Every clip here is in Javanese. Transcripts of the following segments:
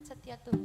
Setia tuh.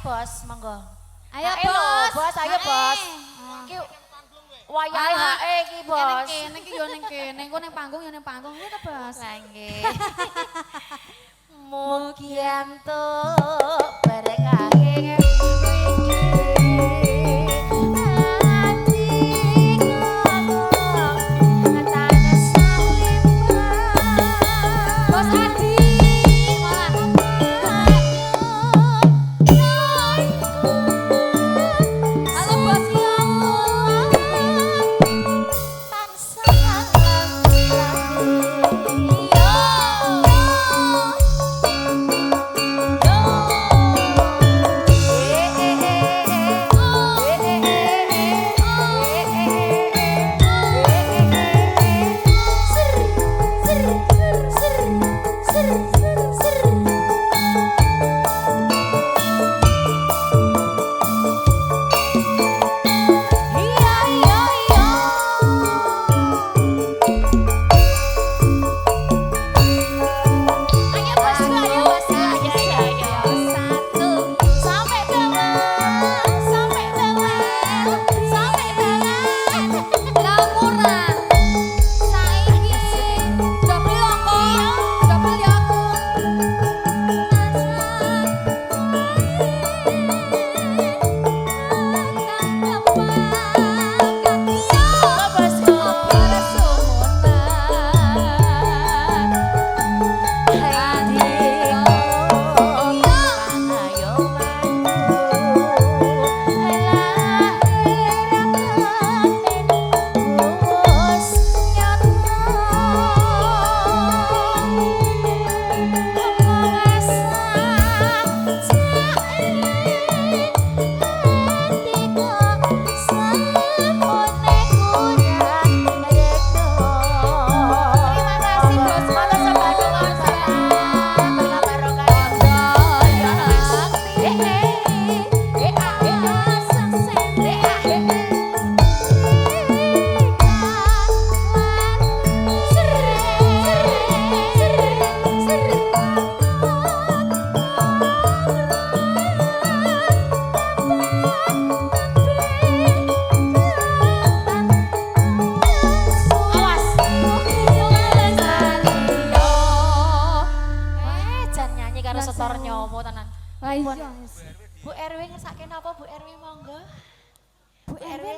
Bos, monggo. Ayo bos, bos, ayo bos. Ki wayahe hae iki bos. Kene iki yo ning kene, engko ning panggung yo ning panggung iki to bos. Lah nggih. Mugi antuk berkah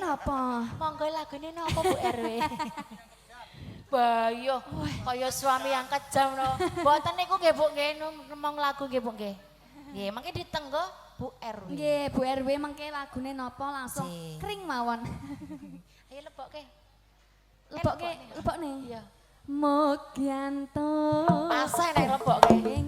napa? Monggo lagune napa Bu RW? Bayo, kaya suami yang kejam no. Mboten niku nggih Bu nggih nemong lagu nggih Bu nggih. Nggih, mangke ditenggo Bu RW. Nggih, Bu RW mengke lagune napa langsung Sih. kring mawon. Ayo lebokke. Lebokne, lebokne. Iya. Mogianto. Pasah nek lebokke. Ing.